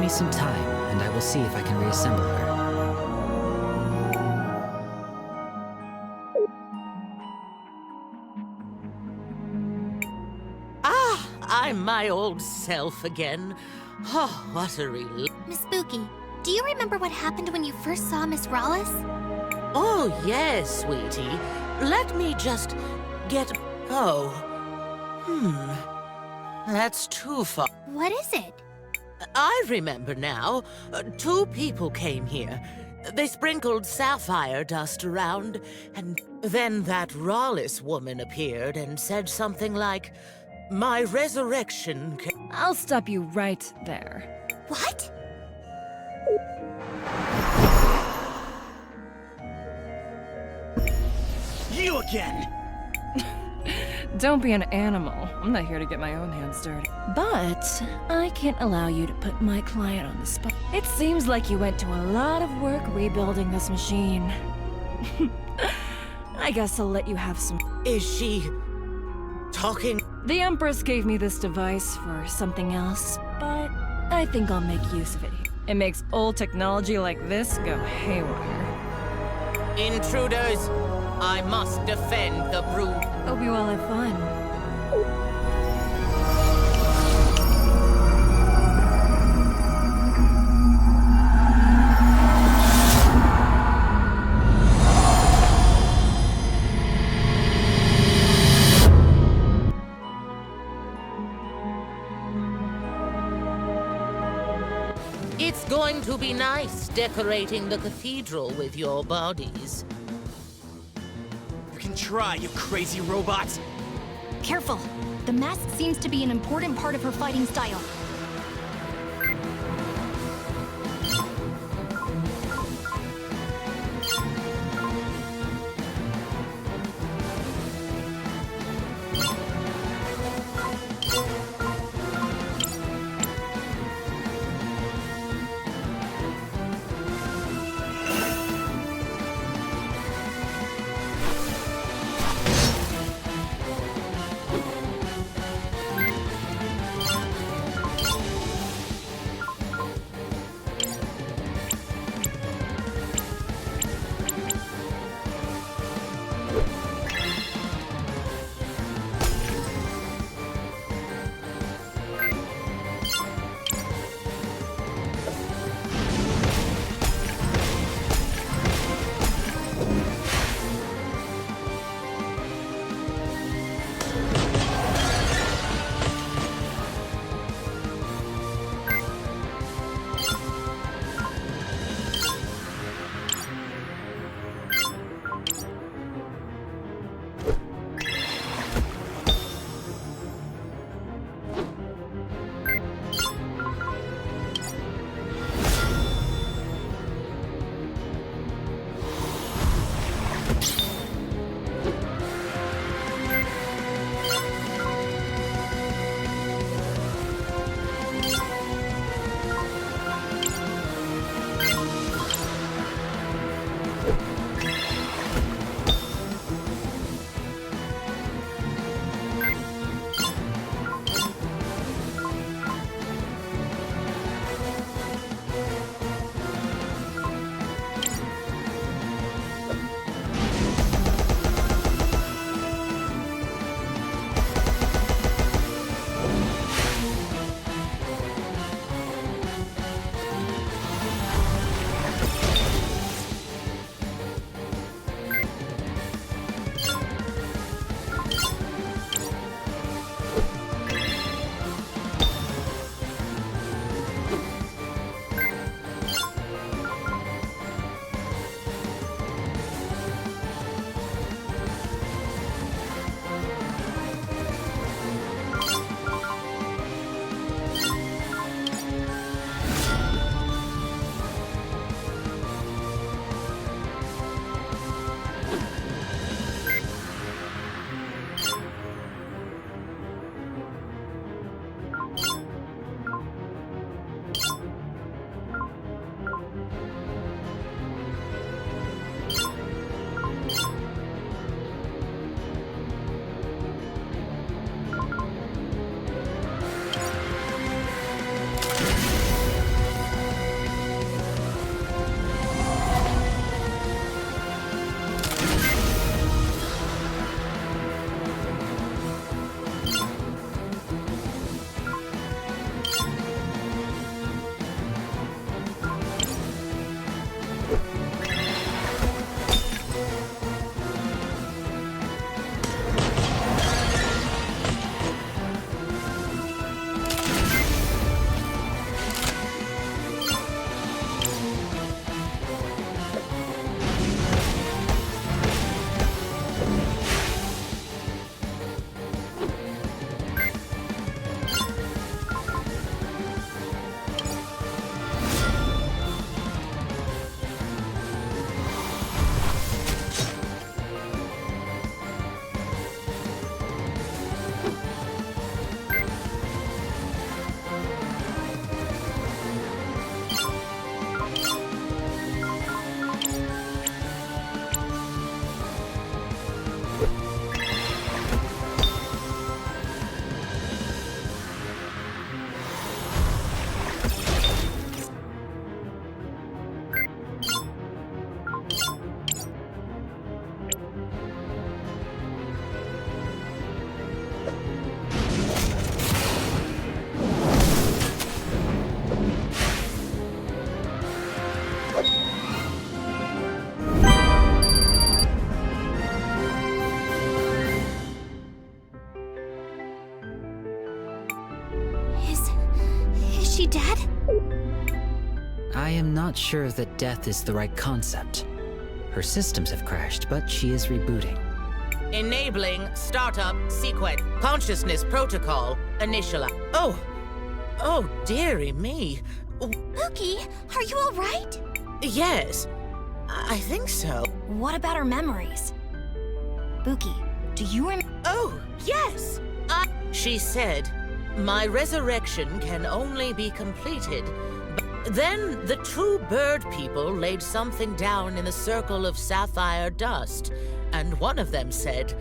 me some time, and I will see if I can reassemble her. Ah, I'm my old self again. Oh, what a relief. Miss Spooky, do you remember what happened when you first saw Miss Rawless? Oh, yes, sweetie. Let me just get... Oh. That's too far. What is it? I remember now. 2 people came here. They sprinkled sapphire dust around, and then that Rawless woman appeared and said something like, "My resurrection can..." I'll stop you right there. What? You again! Don't be an animal. I'm not here to get my own hands dirty. But I can't allow you to put my client on the spot. It seems like you went to a lot of work rebuilding this machine. I guess I'll let you have some. Is she... talking? The Empress gave me this device for something else, but I think I'll make use of it. It makes old technology like this go haywire. Intruders! I must defend the brood. Hope you all have fun. It's going to be nice decorating the cathedral with your bodies. You can try, you crazy robots! Careful. The mask seems to be an important part of her fighting style. not sure that death is the right concept. Her systems have crashed, but she is rebooting. Enabling startup sequence. Consciousness protocol. Initialize. Oh, dearie me. Pookie, are you all right? Yes, I think so. What about her memories? Pookie, do you remember? Oh, yes. She said, my resurrection can only be completed. But then the two bird people laid something down in the circle of sapphire dust, and one of them said,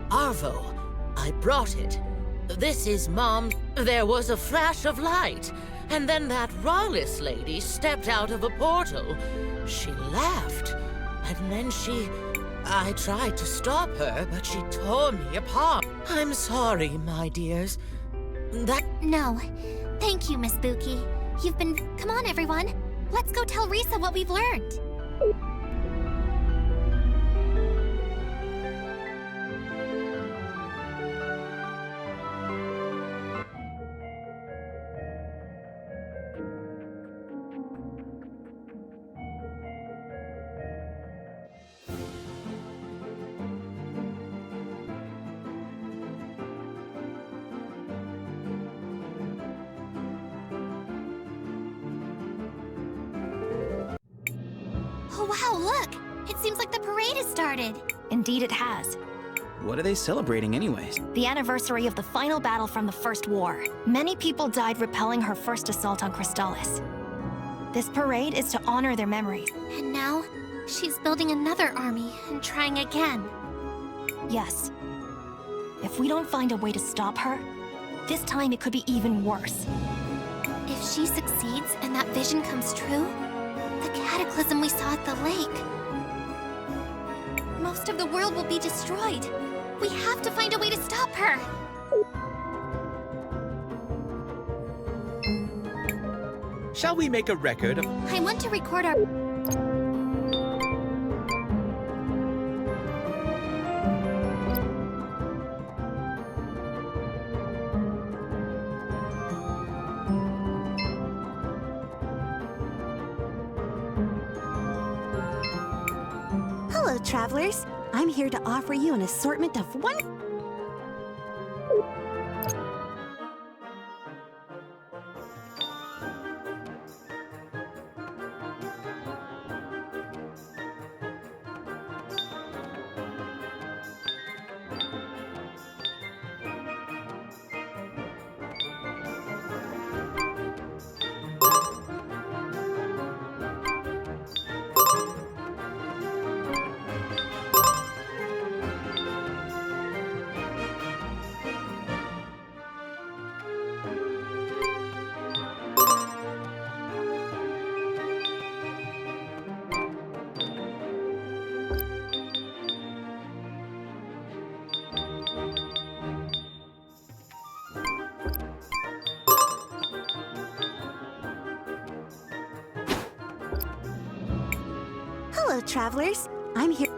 Arvo, I brought it. This is Mom. There was a flash of light, and then that Rawless lady stepped out of a portal. She laughed, and then I tried to stop her, but she tore me apart. I'm sorry, my dears. No. Thank you, Miss Pookie. You've been... Come on, everyone. Let's go tell Risa what we've learned. Oh, wow, look! It seems like the parade has started. Indeed it has. What are they celebrating anyways? The anniversary of the final battle from the First War. Many people died repelling her first assault on Crystallis. This parade is to honor their memories. And now, she's building another army and trying again. Yes. If we don't find a way to stop her, this time it could be even worse. If she succeeds and that vision comes true, the cataclysm we saw at the lake, most of the world will be destroyed. We have to find a way to stop her. Shall we make a record of... I want to record our... Hello, travelers. I'm here to offer you an assortment of Hello, travelers. I'm here.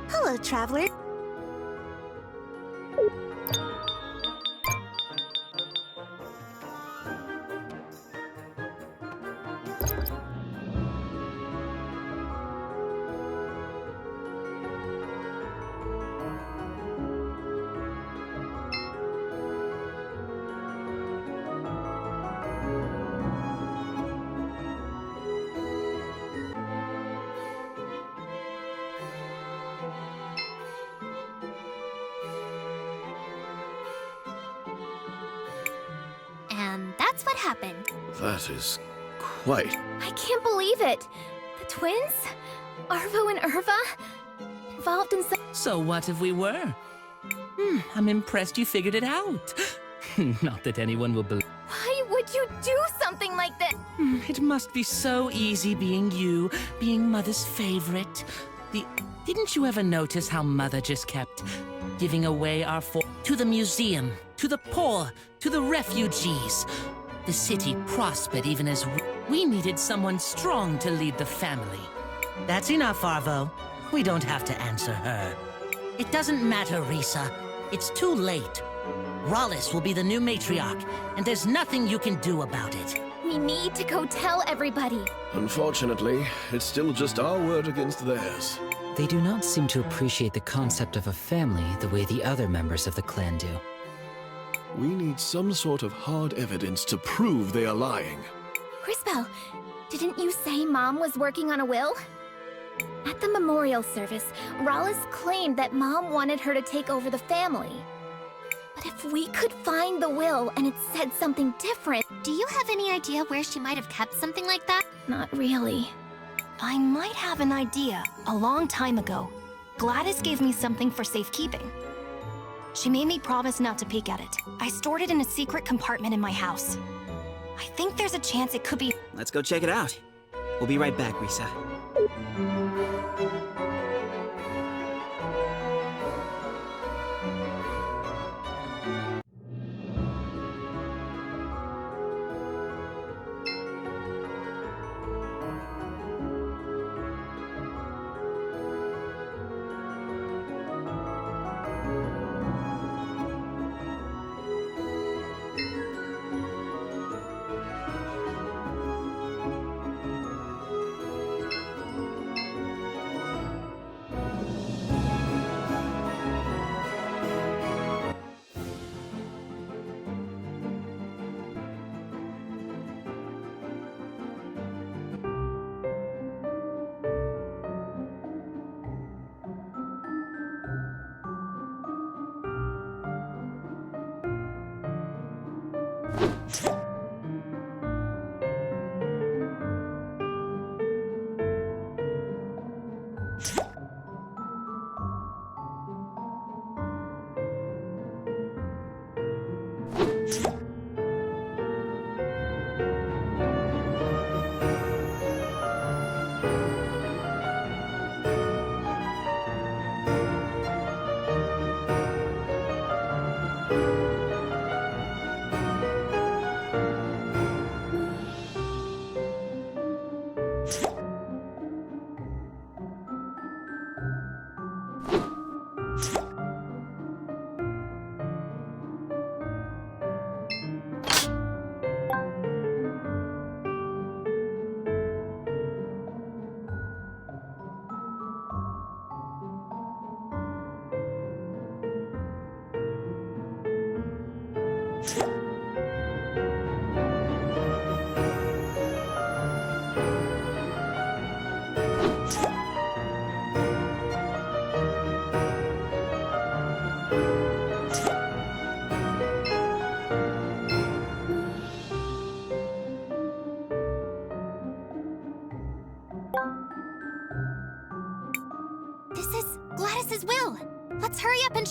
Hello, traveler. And that's what happened. That is quite... I can't believe it. The twins? Arvo and Irva? Involved in some... So what if we were? I'm impressed you figured it out. Not that anyone will believe. Why would you do something like this? It must be so easy being you, being Mother's favorite. Didn't you ever notice how Mother just kept giving away our to the museum, to the poor, to the refugees? The city prospered even as We needed someone strong to lead the family. That's enough, Arvo. We don't have to answer her. It doesn't matter, Risa. It's too late. Rollis will be the new matriarch, and there's nothing you can do about it. We need to go tell everybody. Unfortunately, it's still just our word against theirs. They do not seem to appreciate the concept of a family the way the other members of the clan do. We need some sort of hard evidence to prove they are lying. Crisbell, didn't you say Mom was working on a will? At the memorial service, Rollis claimed that Mom wanted her to take over the family. But if we could find the will and it said something different... Do you have any idea where she might have kept something like that? Not really. I might have an idea. A long time ago, Gladys gave me something for safekeeping. She made me promise not to peek at it. I stored it in a secret compartment in my house. I think there's a chance it could be... Let's go check it out. We'll be right back, Risa. This is Gladys's will. Let's hurry up and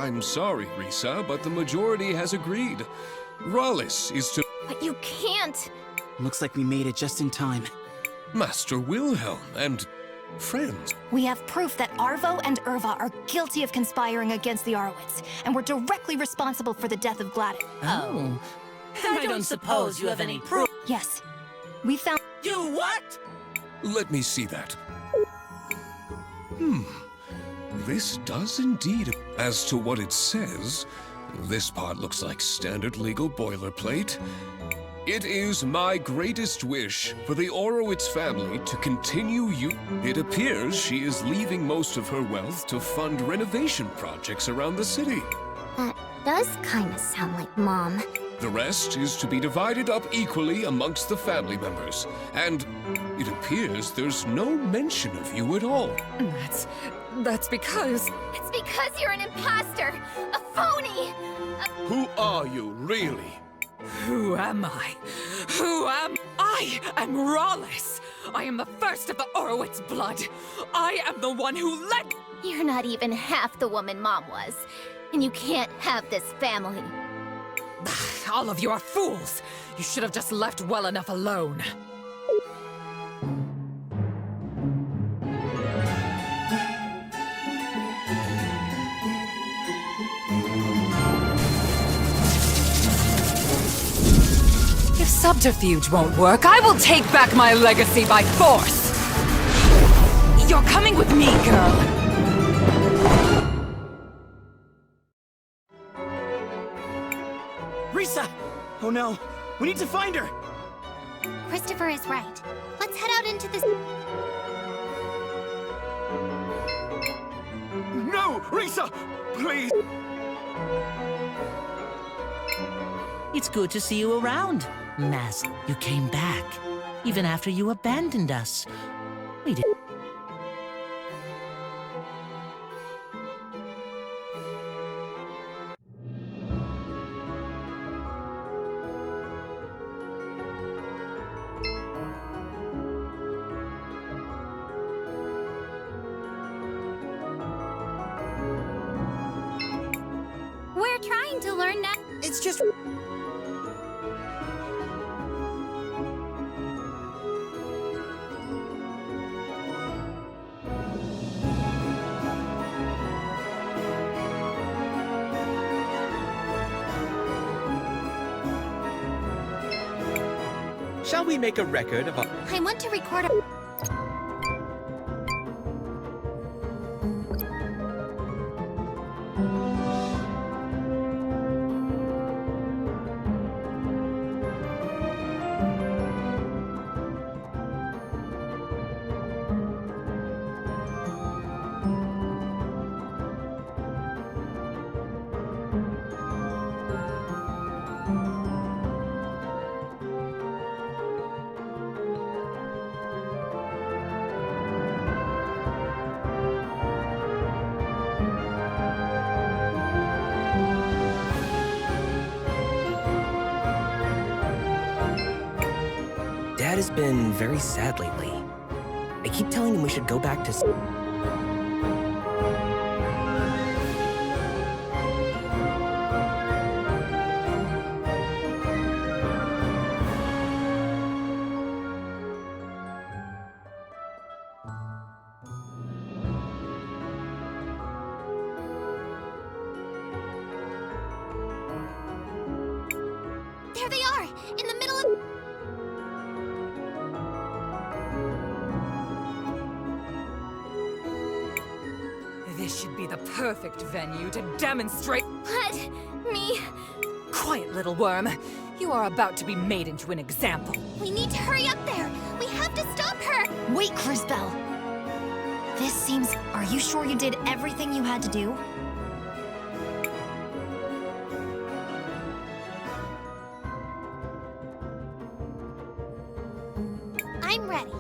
I'm sorry, Risa, but the majority has agreed. Rollis is to... But you can't! Looks like we made it just in time. Master Wilhelm, and friends. We have proof that Arvo and Irva are guilty of conspiring against the Arwitz, and were directly responsible for the death of Gladys. Oh. I don't suppose you have any proof. Yes. We found— You what? Let me see that. This does indeed. As to what it says, this part looks like standard legal boilerplate. It is my greatest wish for the Orowitz family to continue It appears she is leaving most of her wealth to fund renovation projects around the city. That does kind of sound like Mom. The rest is to be divided up equally amongst the family members. And it appears there's no mention of you at all. That's because... It's because you're an imposter! A phony! Who are you, really? Who am I? I am Rawlis! I am the first of the Orowitz blood! I am the one who led— You're not even half the woman Mom was. And you can't have this family. All of you are fools! You should have just left well enough alone. If subterfuge won't work, I will take back my legacy by force! You're coming with me, girl! Risa! Oh no, we need to find her! Christopher is right. Let's head out into this— No! Risa! Please! It's good to see you around, Mass. You came back, even after you abandoned us. We did. We're trying to learn that— It's just... Shall we make a record of our... I want to record a— Dad has been very sad lately. I keep telling him we should go back to... There they are! In the middle of— This should be the perfect venue to demonstrate— What? Me? Quiet, little worm. You are about to be made into an example. We need to hurry up there! We have to stop her! Wait, Crisbell! This seems— Are you sure you did everything you had to do? I'm ready.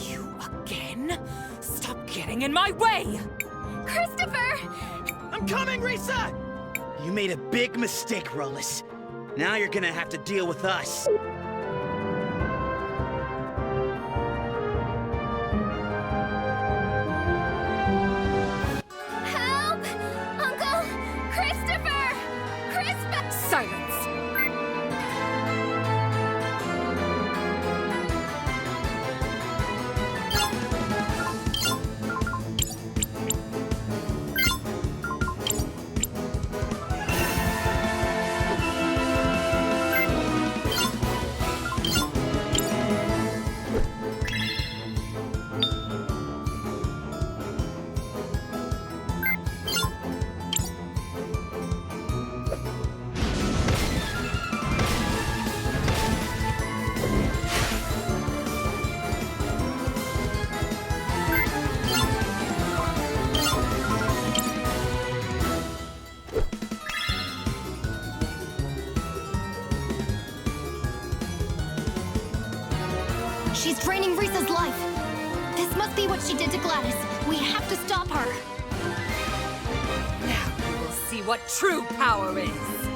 You again? Stop getting in my way! Christopher! I'm coming, Risa! You made a big mistake, Rawlis. Now you're gonna have to deal with us. She's draining Risa's life. This must be what she did to Gladys. We have to stop her. Now we'll see what true power is.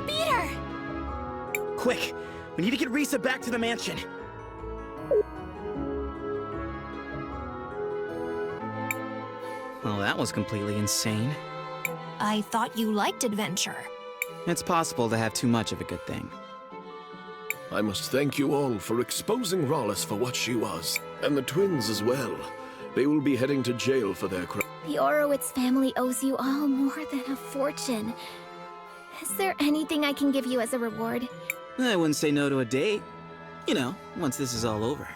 beat her! Quick! We need to get Risa back to the mansion. Well, that was completely insane. I thought you liked adventure. It's possible to have too much of a good thing. I must thank you all for exposing Rollis for what she was, and the twins as well. They will be heading to jail for their crime. The Orowitz family owes you all more than a fortune. Is there anything I can give you as a reward? I wouldn't say no to a date. You know, once this is all over.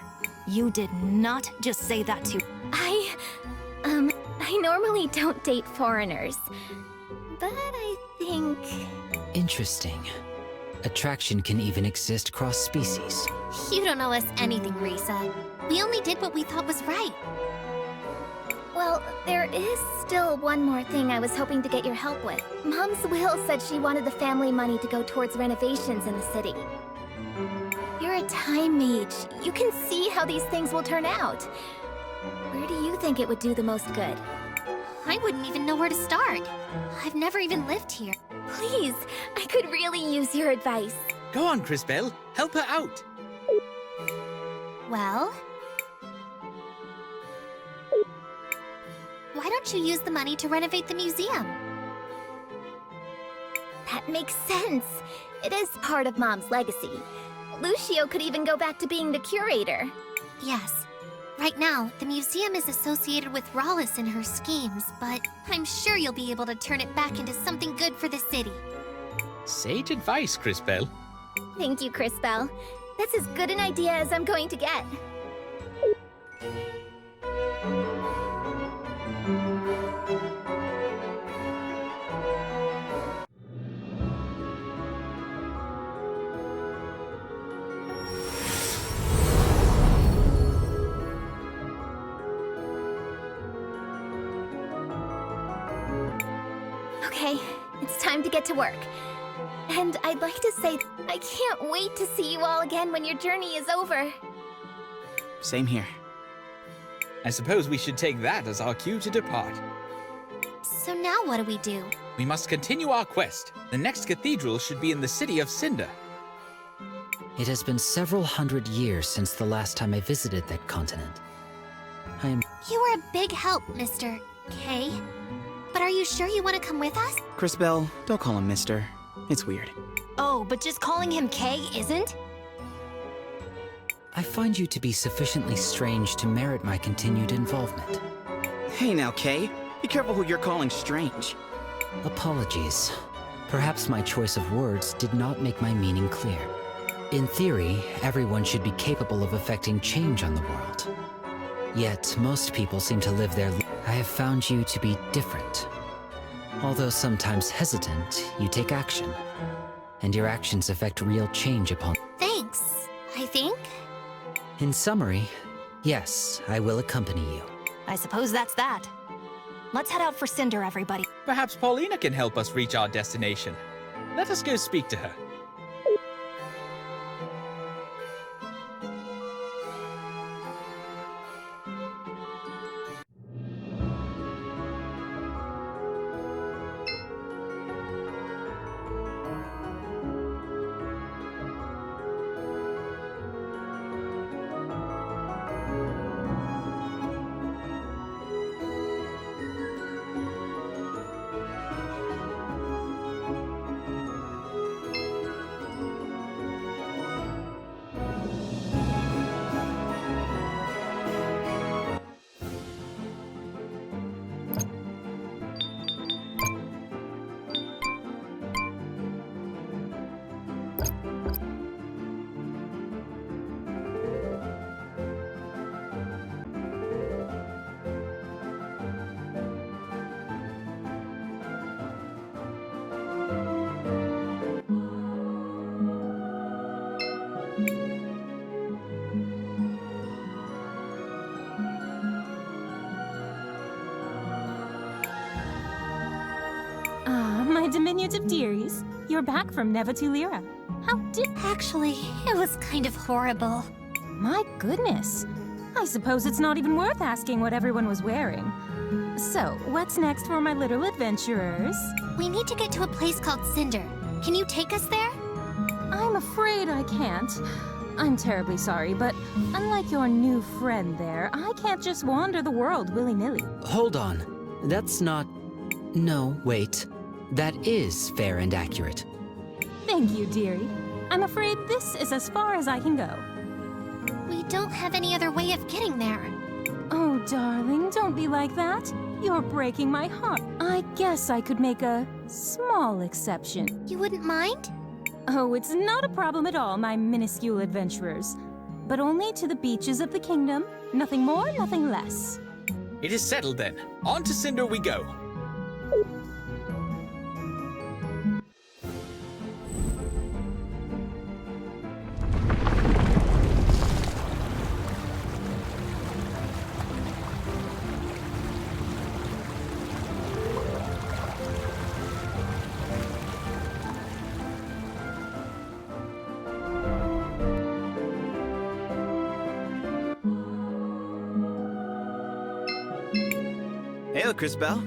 You did not just say that to... I normally don't date foreigners. But I think... Interesting. Attraction can even exist cross-species. You don't owe us anything, Risa. We only did what we thought was right. Well, there is still one more thing I was hoping to get your help with. Mom's will said she wanted the family money to go towards renovations in the city. You're a time mage. You can see how these things will turn out. Where do you think it would do the most good? I wouldn't even know where to start. I've never even lived here. Please, I could really use your advice. Go on, Crisbell. Help her out. Well... why don't you use the money to renovate the museum? That makes sense. It is part of Mom's legacy. Lucio could even go back to being the curator. Yes. Right now, the museum is associated with Rollis and her schemes, but I'm sure you'll be able to turn it back into something good for the city. Sage advice, Crisbell. Thank you, Crisbell. That's as good an idea as I'm going to get. Okay, it's time to get to work. And I'd like to say, I can't wait to see you all again when your journey is over. Same here. I suppose we should take that as our cue to depart. So now what do we do? We must continue our quest. The next cathedral should be in the city of Cinder. It has been several hundred years since the last time I visited that continent. You were a big help, Mr. K. But are you sure you want to come with us? Crisbell, don't call him Mister. It's weird. Oh, but just calling him K isn't? I find you to be sufficiently strange to merit my continued involvement. Hey now, Kay. Be careful who you're calling strange. Apologies. Perhaps my choice of words did not make my meaning clear. In theory, everyone should be capable of affecting change on the world. Yet, most people seem to live their lives. I have found you to be different. Although sometimes hesitant, you take action. And your actions affect real change upon... Thanks, I think. In summary, yes, I will accompany you. I suppose that's that. Let's head out for Cinder, everybody. Perhaps Paulina can help us reach our destination. Let us go speak to her. My diminutive dearies, you're back from Nevatulira. How did... Actually, it was kind of horrible. My goodness. I suppose it's not even worth asking what everyone was wearing. So, what's next for my little adventurers? We need to get to a place called Cinder. Can you take us there? I'm afraid I can't. I'm terribly sorry, but unlike your new friend there, I can't just wander the world willy-nilly. Hold on. That's not... No, wait. That is fair and accurate. Thank you, dearie. I'm afraid this is as far as I can go. We don't have any other way of getting there. Oh, darling, don't be like that. You're breaking my heart. I guess I could make a small exception. You wouldn't mind? Oh, it's not a problem at all, my minuscule adventurers. But only to the beaches of the kingdom. Nothing more, nothing less. It is settled then. On to Cinder we go. Hey, Crisbell.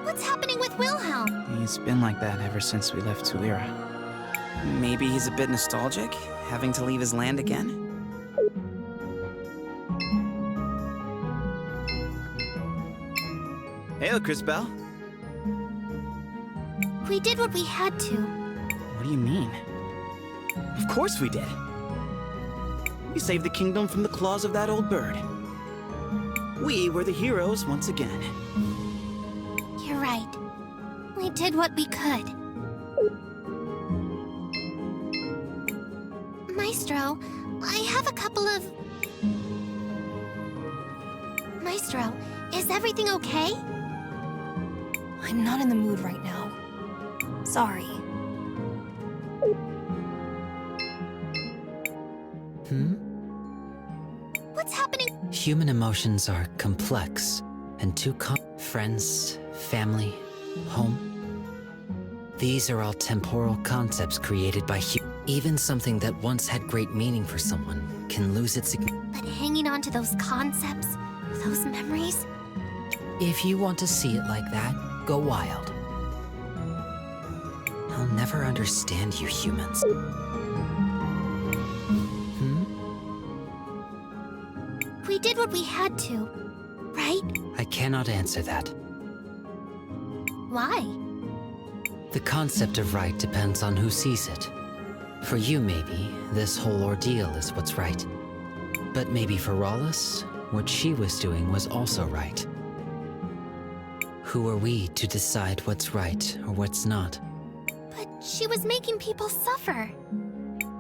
What's happening with Wilhelm? He's been like that ever since we left Tulira. Maybe he's a bit nostalgic, having to leave his land again? Hey, Crisbell. We did what we had to. What do you mean? Of course we did. We saved the kingdom from the claws of that old bird. We were the heroes once again. You're right. We did what we could. Maestro, I have a couple of... Maestro, is everything okay? I'm not in the mood right now. Sorry. What's happening? Human emotions are complex and too friends, family, home. These are all temporal concepts created by even something that once had great meaning for someone can lose its significance. But hanging on to those concepts, those memories... If you want to see it like that, go wild. I'll never understand you humans. We did what we had to, right? I cannot answer that. Why? The concept of right depends on who sees it. For you, maybe, this whole ordeal is what's right. But maybe for Rawless, what she was doing was also right. Who are we to decide what's right or what's not? But she was making people suffer.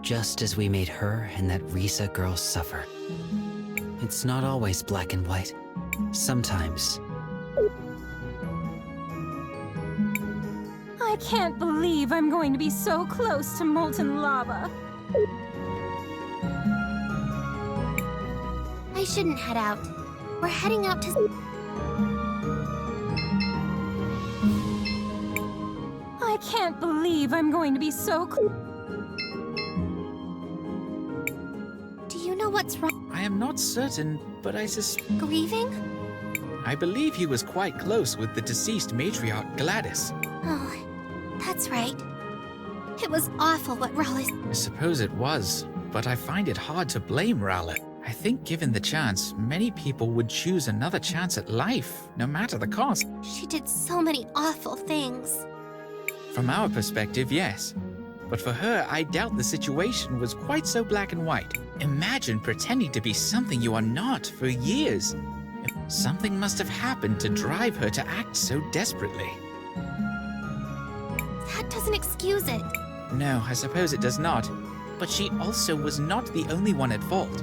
Just as we made her and that Risa girl suffer. It's not always black and white. Sometimes. I can't believe I'm going to be so close to molten lava. I shouldn't head out. We're heading out to... I can't believe I'm going to be so Do you know what's wrong? I am not certain, but I suspect... Grieving? I believe he was quite close with the deceased matriarch Gladys. Oh, that's right. It was awful what Rawless... I suppose it was, but I find it hard to blame Rowlett. I think given the chance, many people would choose another chance at life, no matter the cost. She did so many awful things. From our perspective, yes. But for her, I doubt the situation was quite so black and white. Imagine pretending to be something you are not for years. Something must have happened to drive her to act so desperately. That doesn't excuse it. No, I suppose it does not. But she also was not the only one at fault.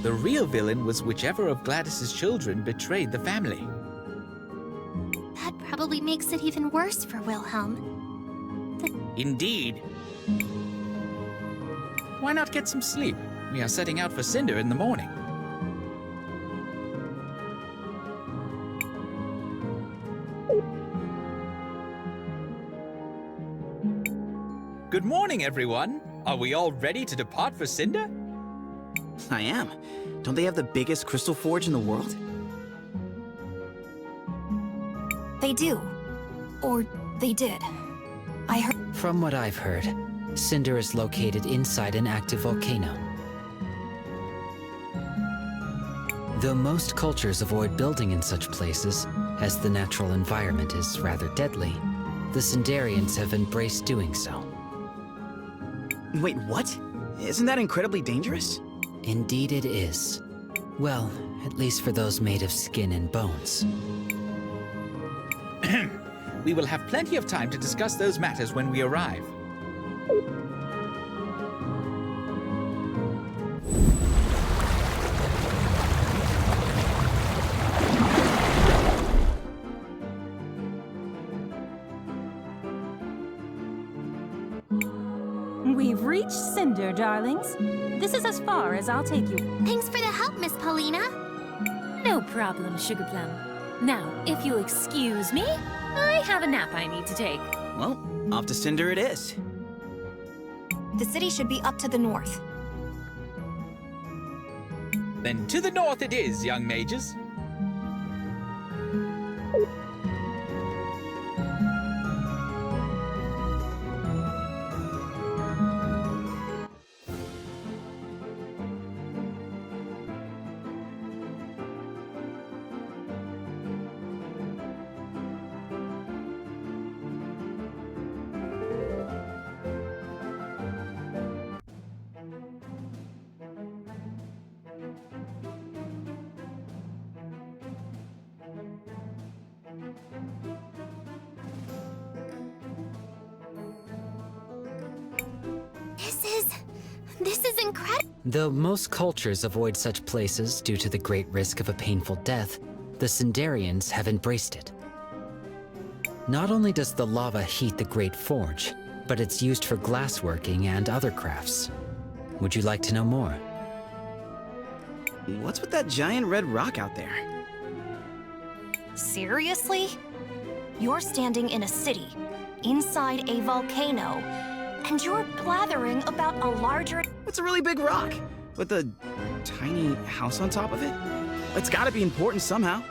The real villain was whichever of Gladys's children betrayed the family. That probably makes it even worse for Wilhelm. Indeed. Why not get some sleep? We are setting out for Cinder in the morning. Good morning, everyone. Are we all ready to depart for Cinder? I am. Don't they have the biggest crystal forge in the world? They do. Or they did. I heard. From what I've heard, Cinder is located inside an active volcano. Though most cultures avoid building in such places, as the natural environment is rather deadly, the Cinderians have embraced doing so. Wait, what? Isn't that incredibly dangerous? Indeed it is. Well, at least for those made of skin and bones. We will have plenty of time to discuss those matters when we arrive. We've reached Cinder, darlings. This is as far as I'll take you. Thanks for the help, Miss Paulina. No problem, Sugar Plum. Now, if you'll excuse me, I have a nap I need to take. Well, off to Cinder it is. The city should be up to the north. Then to the north it is, young mages. This is incredible. Though most cultures avoid such places due to the great risk of a painful death, the Cinderians have embraced it. Not only does the lava heat the Great Forge, but it's used for glassworking and other crafts. Would you like to know more? What's with that giant red rock out there? Seriously? You're standing in a city, inside a volcano, and you're blathering about a larger... It's a really big rock, with a tiny house on top of it. It's gotta be important somehow.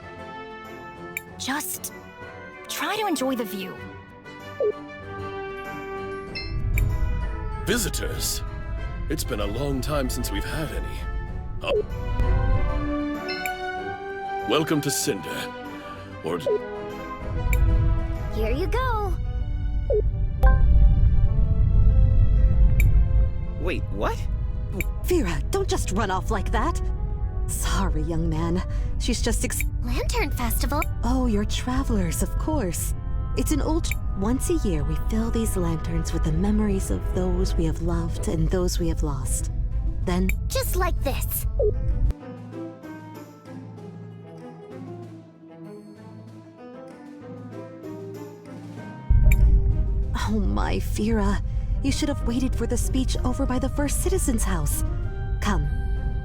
Just try to enjoy the view. Visitors. It's been a long time since we've had any. Oh. Welcome to Cinder. Or... Here you go. Wait, what? Vera, don't just run off like that. Sorry, young man. She's just Lantern Festival? Oh, you're travelers, of course. It's an old... Once a year, we fill these lanterns with the memories of those we have loved and those we have lost. Then... Just like this. Oh my, Vera. You should have waited for the speech over by the First Citizen's house. Come,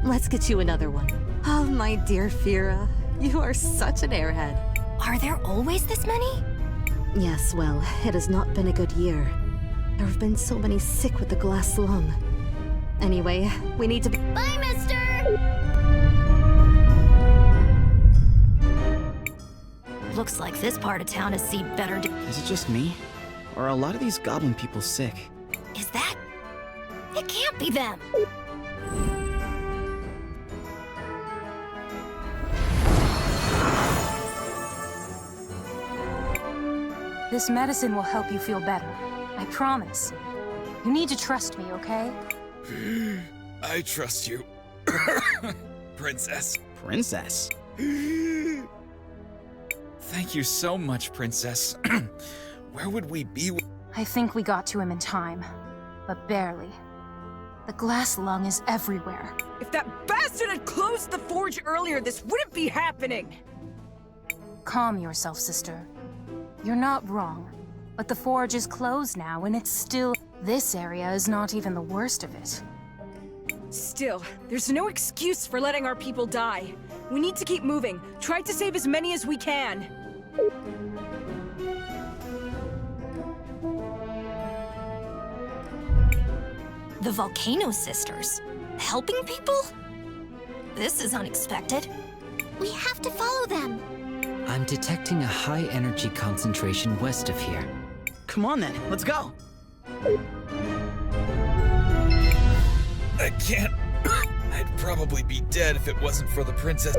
let's get you another one. Oh, my dear Vera, you are such an airhead. Are there always this many? Yes, well, it has not been a good year. There have been so many sick with the glass lung. Anyway, we need to... Bye, mister! Looks like this part of town has seen better Is it just me? Or are a lot of these goblin people sick? Is that? It can't be them! This medicine will help you feel better. I promise. You need to trust me, okay? I trust you, Princess. Princess? Thank you so much, Princess. Where would we be? I think we got to him in time, but barely. The glass lung is everywhere. If that bastard had closed the forge earlier, this wouldn't be happening! Calm yourself, sister. You're not wrong, but the forge is closed now and it's still... This area is not even the worst of it. Still, there's no excuse for letting our people die. We need to keep moving. Try to save as many as we can. The Volcano Sisters? Helping people? This is unexpected. We have to follow them. I'm detecting a high energy concentration west of here. Come on then, let's go. I can't. I'd probably be dead if it wasn't for the princess.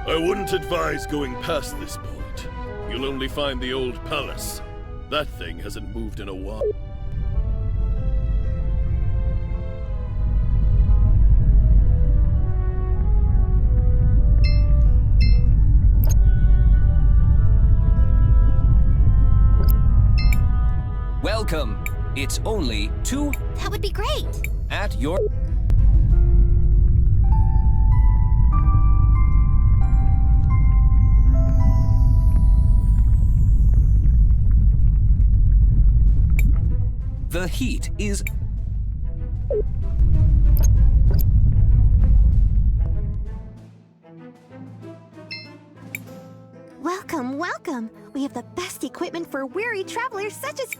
I wouldn't advise going past this point. You'll only find the old palace. That thing hasn't moved in a while. Welcome. It's only 2 That would be great. at your... The heat is... Welcome, welcome. We have the best equipment for weary travelers such as...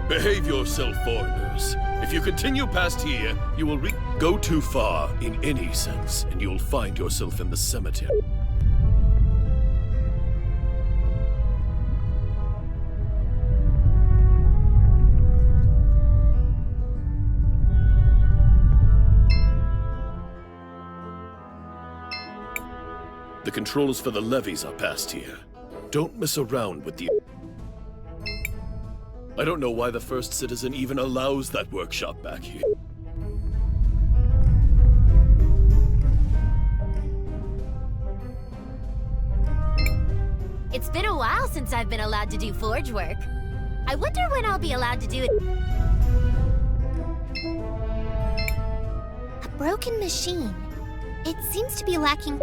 Behave yourself, foreigners. If you continue past here, you will go too far in any sense, and you'll find yourself in the cemetery. The controls for the levees are past here. Don't mess around with the... I don't know why the first citizen even allows that workshop back here. It's been a while since I've been allowed to do forge work. I wonder when I'll be allowed to do it. A broken machine. It seems to be lacking...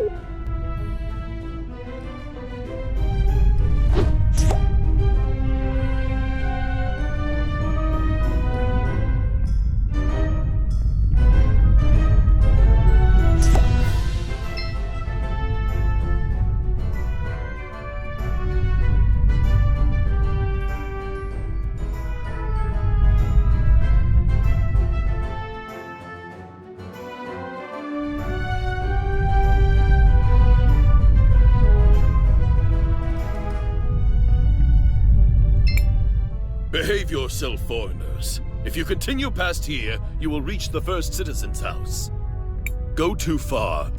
Behave yourself, foreigners. If you continue past here, you will reach the first citizen's house. Go too far.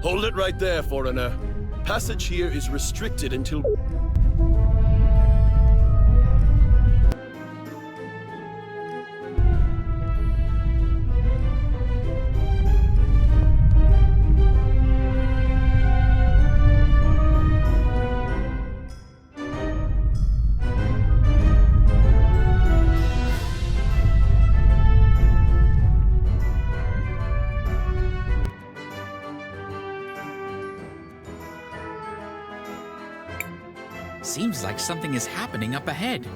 Hold it right there, foreigner. Passage here is restricted until... Seems like something is happening up ahead.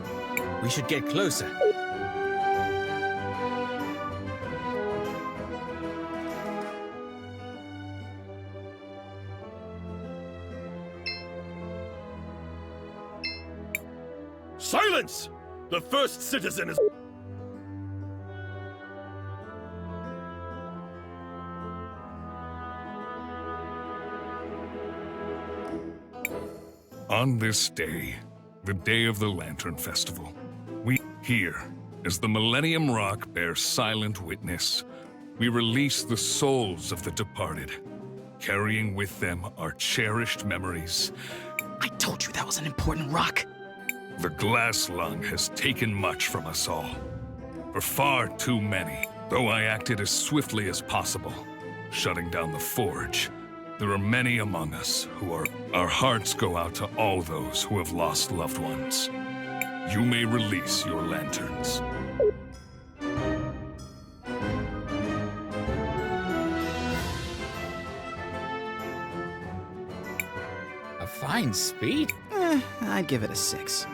We should get closer. Silence! The first citizen is... On this day, the day of the Lantern Festival, we here, as the Millennium Rock bears silent witness, we release the souls of the departed, carrying with them our cherished memories. I told you that was an important rock. The glass lung has taken much from us all. For far too many, though I acted as swiftly as possible, shutting down the forge, there are many among us who our hearts go out to all those who have lost loved ones. You may release your lanterns. A fine speed? I'd give it a 6.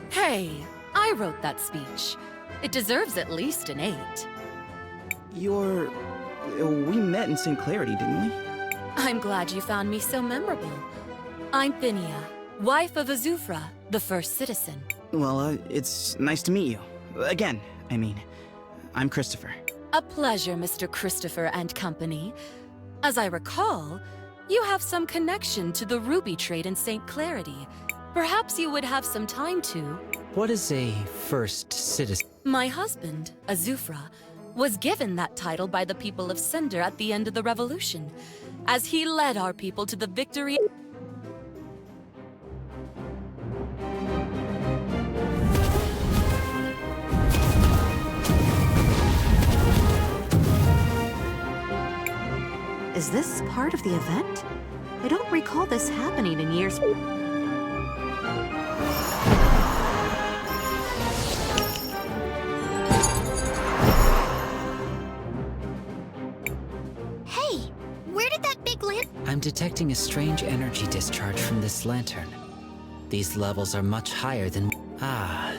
Hey, I wrote that speech. It deserves at least an 8. We met in St. Clarity, didn't we? I'm glad you found me so memorable. I'm Phinia, wife of Azufra, the first citizen. Well, it's nice to meet you. Again, I mean. I'm Christopher. A pleasure, Mr. Christopher and company. As I recall, you have some connection to the ruby trade in St. Clarity. Perhaps you would have some time to... What is a first citizen? My husband, Azufra, was given that title by the people of Cinder at the end of the revolution, as he led our people to the victory. Is this part of the event? I don't recall this happening in years. I'm detecting a strange energy discharge from this lantern. These levels are much higher than... Ah,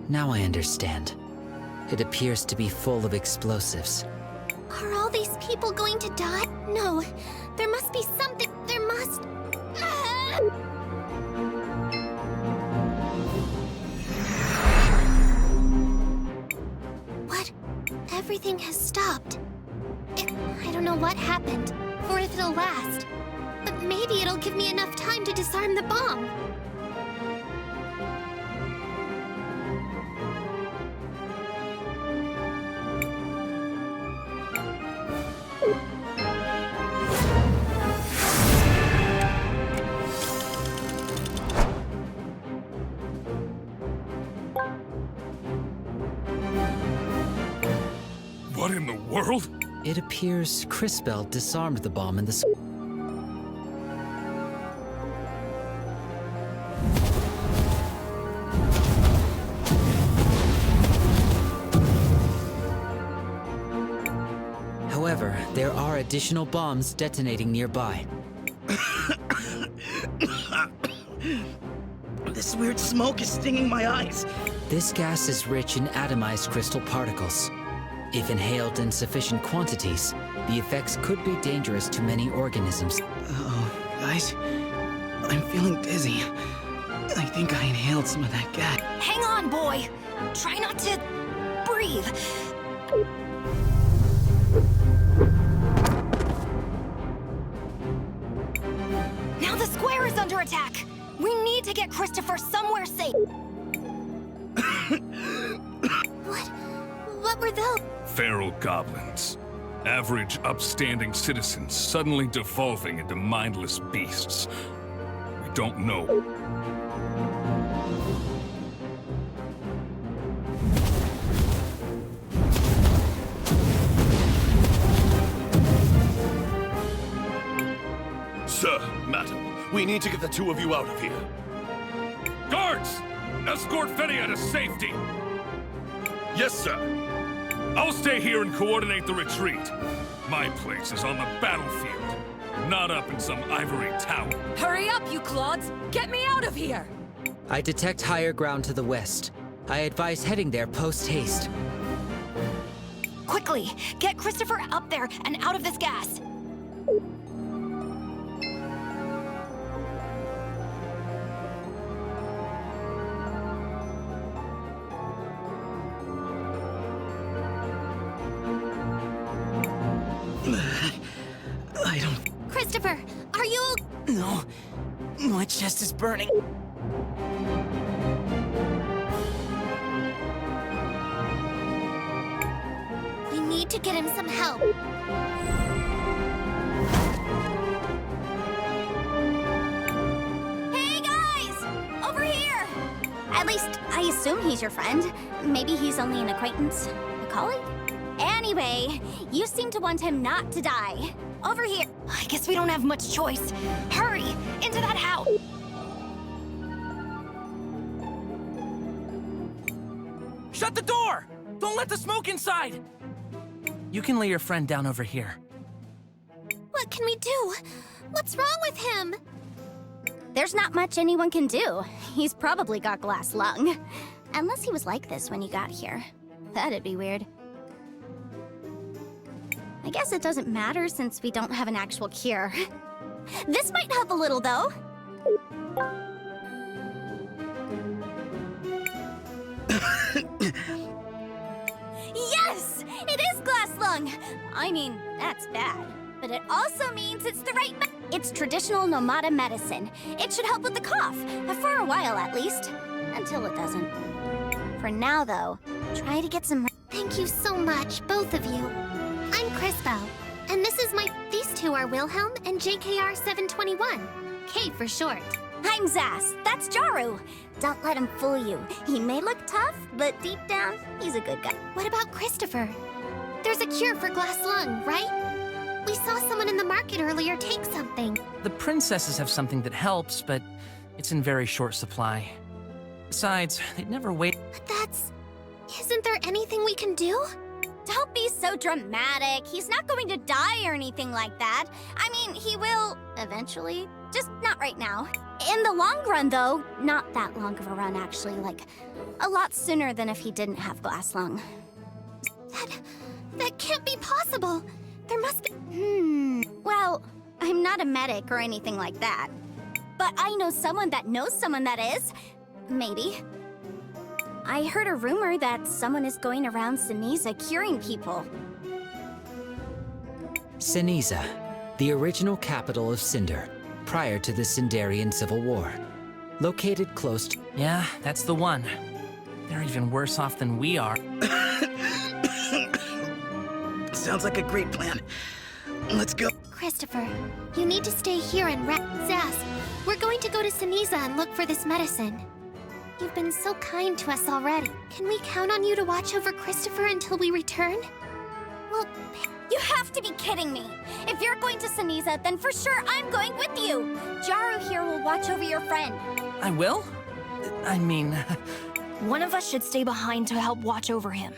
now I understand. It appears to be full of explosives. Are all these people going to die? No, there must be something. There must... What? Everything has stopped. I don't know what happened, or if it'll last. But maybe it'll give me enough time to disarm the bomb. What in the world? It appears Crisbell disarmed the bomb in the... However, there are additional bombs detonating nearby. This weird smoke is stinging my eyes. This gas is rich in atomized crystal particles. If inhaled in sufficient quantities, the effects could be dangerous to many organisms. Uh-oh, guys. I'm feeling dizzy. I think I inhaled some of that gas. Hang on, boy! Try not to... breathe. Now the square is under attack! We need to get Christopher somewhere safe! What were those? Feral goblins. Average, upstanding citizens suddenly devolving into mindless beasts. We don't know. Sir, madam, we need to get the two of you out of here. Guards! Escort Phinia to safety! Yes, sir. I'll stay here and coordinate the retreat. My place is on the battlefield, not up in some ivory tower. Hurry up, you clods! Get me out of here! I detect higher ground to the west. I advise heading there post-haste. Quickly, get Christopher up there and out of this gas. I don't... Christopher, are you... No. My chest is burning. We need to get him some help. Hey, guys! Over here! At least, I assume he's your friend. Maybe he's only an acquaintance. A colleague? Anyway, you seem to want him not to die. Over here. I guess we don't have much choice. Hurry! Into that house! Shut the door! Don't let the smoke inside! You can lay your friend down over here. What can we do? What's wrong with him? There's not much anyone can do. He's probably got glass lung. Unless he was like this when you got here. That'd be weird. I guess it doesn't matter since we don't have an actual cure. This might help a little, though. Yes! It is glass lung! I mean, that's bad. But it also means it's the right It's traditional Nomada medicine. It should help with the cough, for a while at least. Until it doesn't. For now, though, try to get some... Thank you so much, both of you. I'm Crisbell, and this is These two are Wilhelm and JKR 721. K for short. I'm Zas. That's Jaru. Don't let him fool you. He may look tough, but deep down, he's a good guy. What about Christopher? There's a cure for glass lung, right? We saw someone in the market earlier take something. The princesses have something that helps, but it's in very short supply. Besides, they'd never wait. But isn't there anything we can do? Don't be so dramatic. He's not going to die or anything like that. I mean, he will eventually, just not right now. In the long run, though, not that long of a run, actually, like a lot sooner than if he didn't have glass lung. That can't be possible. There must be... Well, I'm not a medic or anything like that. But I know someone that knows someone that is. Maybe. I heard a rumor that someone is going around Sinisa curing people. Sinisa, the original capital of Cinder, prior to the Cinderian Civil War. Located close to... Yeah, that's the one. They're even worse off than we are. Sounds like a great plan. Let's go. Christopher, you need to stay here and rest. Zas, we're going to go to Sinisa and look for this medicine. You've been so kind to us already. Can we count on you to watch over Christopher until we return? Well, you have to be kidding me. If you're going to Sinisa, then for sure I'm going with you. Jaru here will watch over your friend. I will? I mean... One of us should stay behind to help watch over him.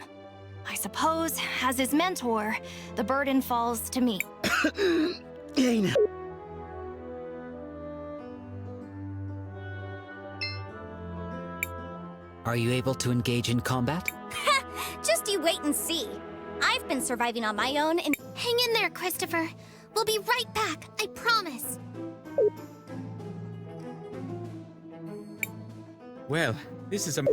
I suppose, as his mentor, the burden falls to me. Hey now. Are you able to engage in combat? Just you wait and see. I've been surviving on my own and... Hang in there, Christopher. We'll be right back, I promise. Well, this is a...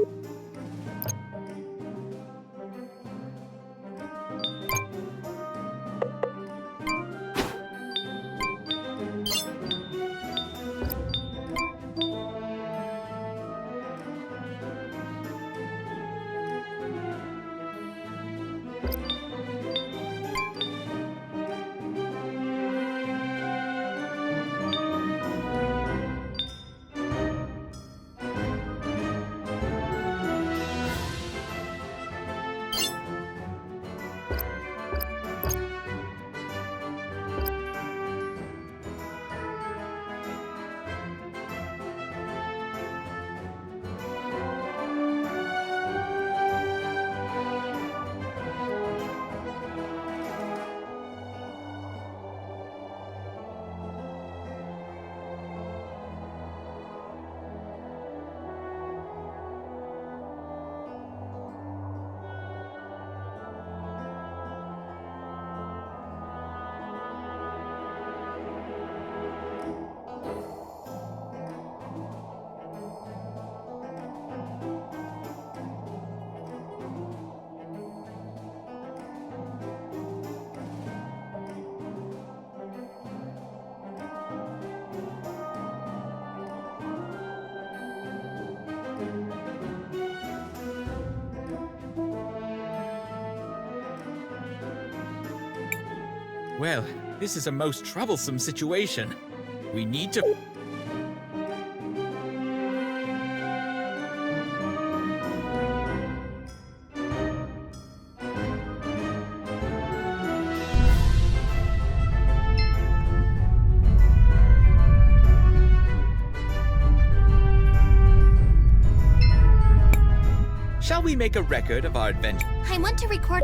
Well, this is a most troublesome situation. We need to... Shall we make a record of our adventure? I want to record.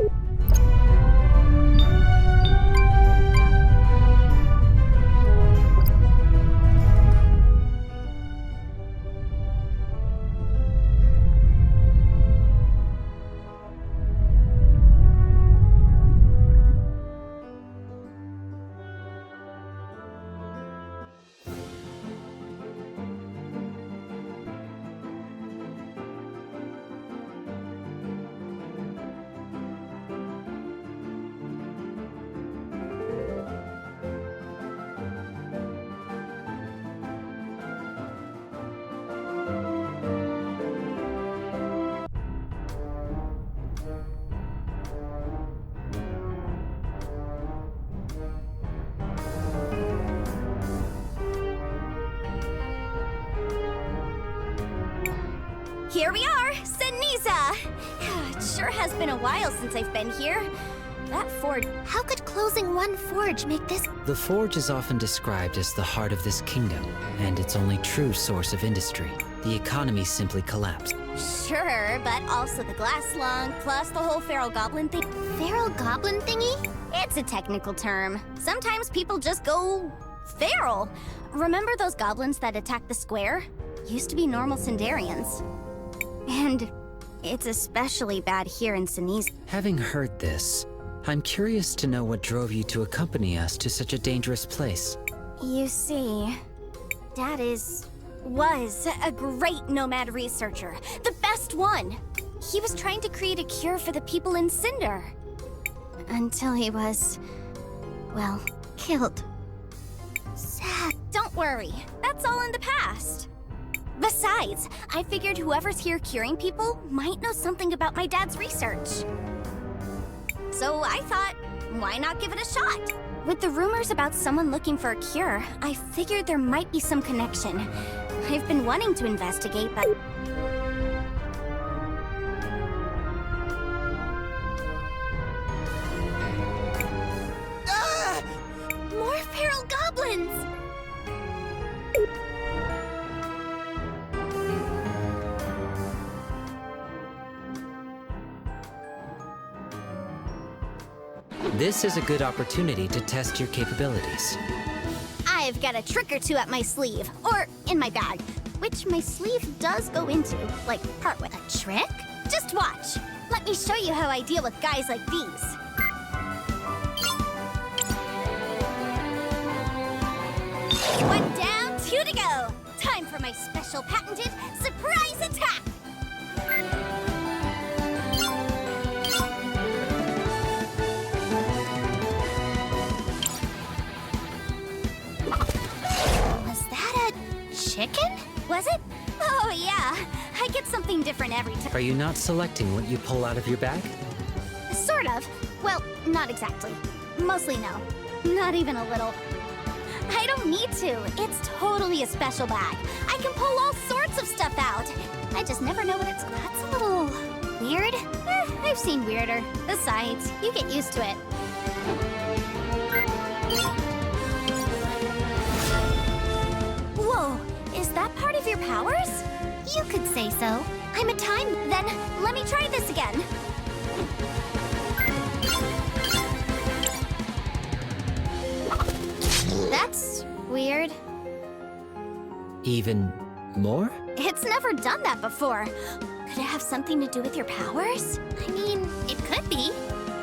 Here we are, Ceniza! It sure has been a while since I've been here. That forge... How could closing one forge make this... The forge is often described as the heart of this kingdom, and its only true source of industry. The economy simply collapsed. Sure, but also the glass lung, plus the whole feral goblin thing. Feral goblin thingy? It's a technical term. Sometimes people just go... feral. Remember those goblins that attacked the square? Used to be normal Sindarians. And it's especially bad here in Ceniza. Having heard this, I'm curious to know what drove you to accompany us to such a dangerous place. You see, Dad was a great nomad researcher. The best one! He was trying to create a cure for the people in Cinder. Until he was, well, killed. Sad. Don't worry, that's all in the past. Besides, I figured whoever's here curing people might know something about my dad's research. So I thought, why not give it a shot? With the rumors about someone looking for a cure, I figured there might be some connection. I've been wanting to investigate, but... Ah! More feral goblins! This is a good opportunity to test your capabilities. I've got a trick or two up my sleeve, or in my bag, which my sleeve does go into, like part with a trick. Just watch. Let me show you how I deal with guys like these. One down, two to go. Time for my special patented surprise attack. Chicken? Was it? Oh, yeah. I get something different every time. Are you not selecting what you pull out of your bag? Sort of. Well, not exactly. Mostly no. Not even a little. I don't need to. It's totally a special bag. I can pull all sorts of stuff out. I just never know what it's... That's a little... weird? I've seen weirder. Besides, you get used to it. Whoa! Is that part of your powers? You could say so. I'm a time... Then, let me try this again. That's weird. Even more? It's never done that before. Could it have something to do with your powers? I mean, it could be.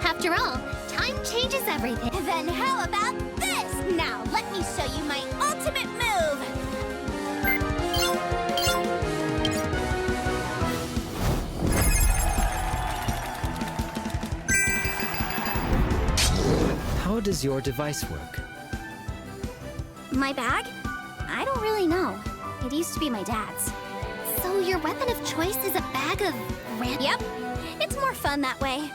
After all, time changes everything. Then how about this? Now, let me show you my ultimate move. How does your device work? My bag? I don't really know. It used to be my dad's. So your weapon of choice is a bag of random... Yep. It's more fun that way.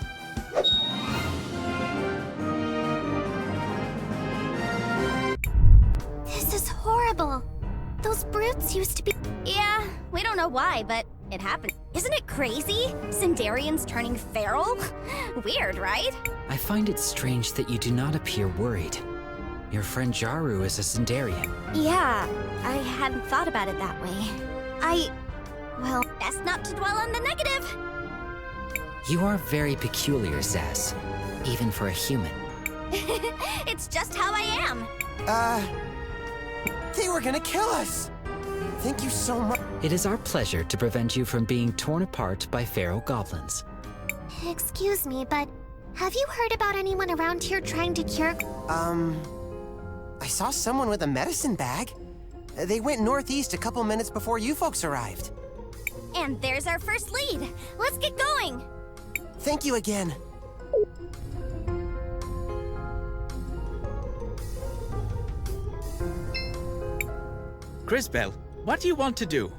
horrible. Those brutes used to be... Yeah, we don't know why, but it happened. Isn't it crazy? Sindarians turning feral? Weird, right? I find it strange that you do not appear worried. Your friend Jaru is a Sindarian. Yeah, I hadn't thought about it that way. Well, best not to dwell on the negative. You are very peculiar, Zaz, even for a human. It's just how I am. They were gonna kill us! Thank you so much. It is our pleasure to prevent you from being torn apart by feral goblins. Excuse me, but have you heard about anyone around here trying to cure... I saw someone with a medicine bag. They went northeast a couple minutes before you folks arrived. And there's our first lead. Let's get going. Thank you again. Crisbell, what do you want to do?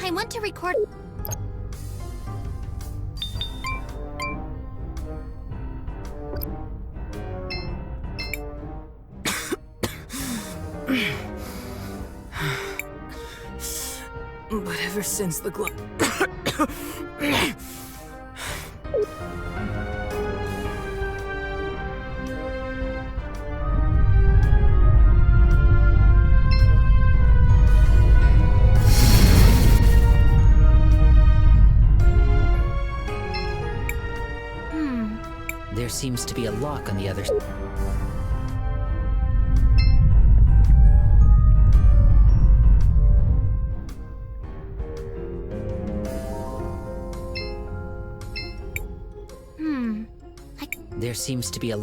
I want to record... But ever since the glow... There seems to be a lock on the other side. There seems to be a...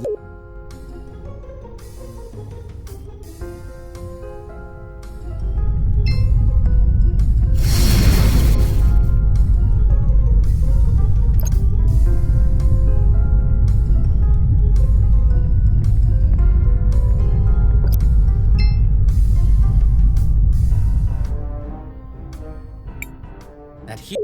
That he...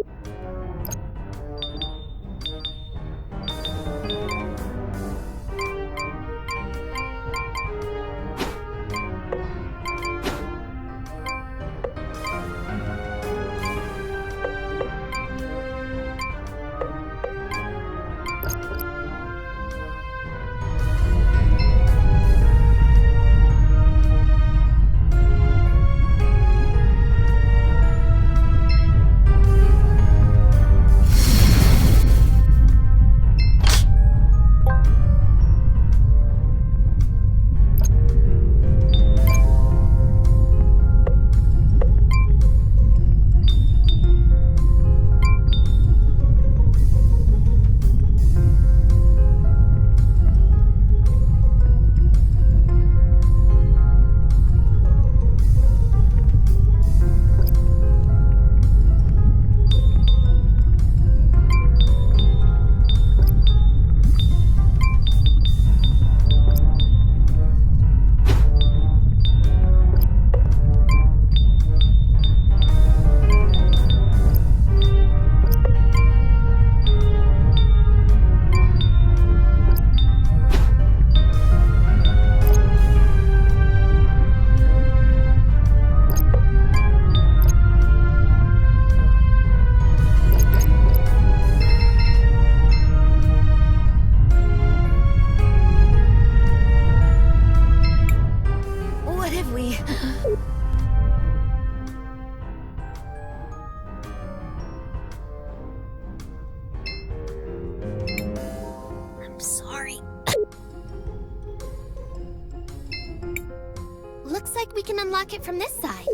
Looks like we can unlock it from this side.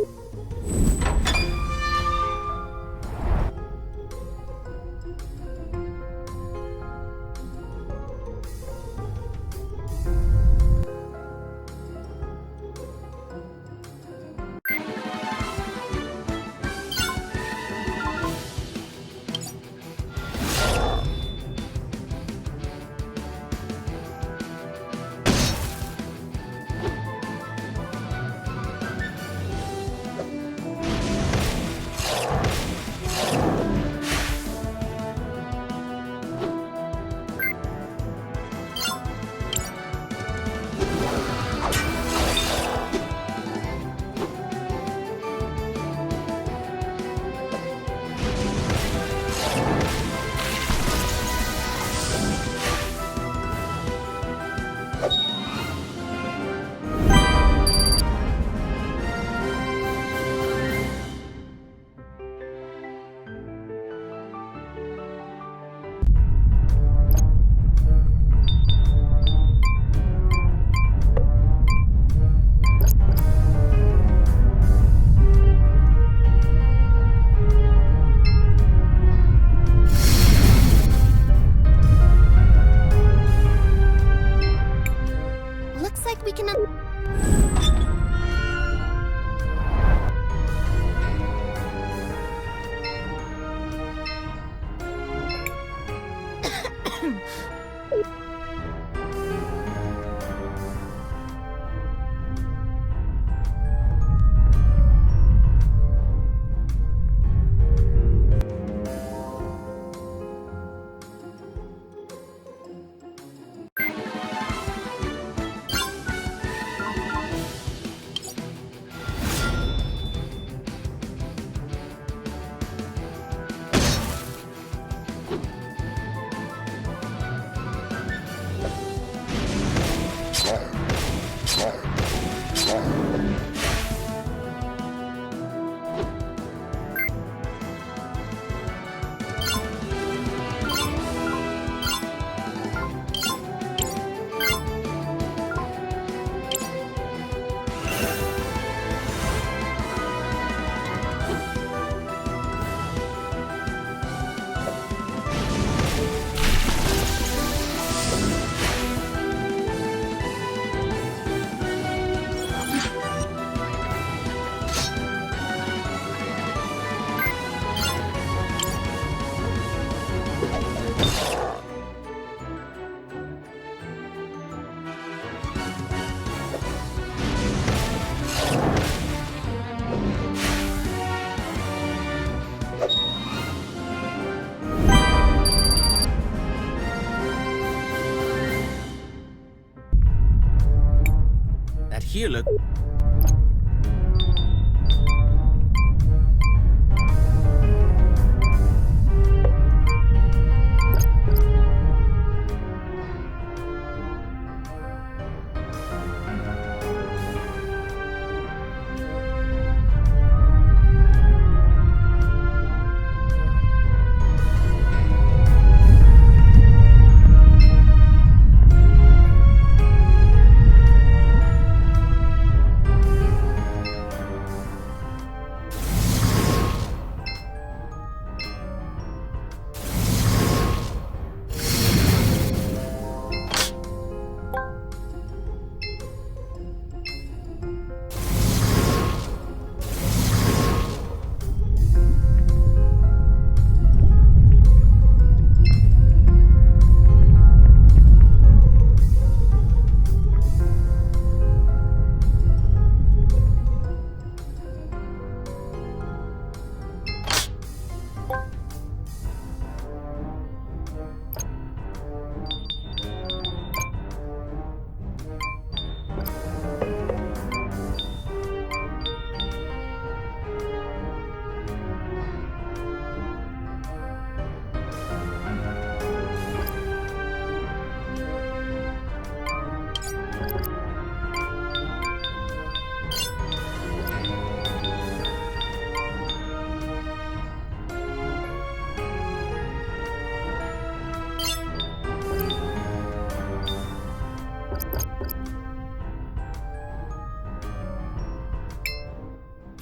That here look.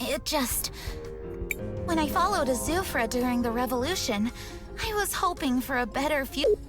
It just... When I followed Azufra during the revolution, I was hoping for a better future.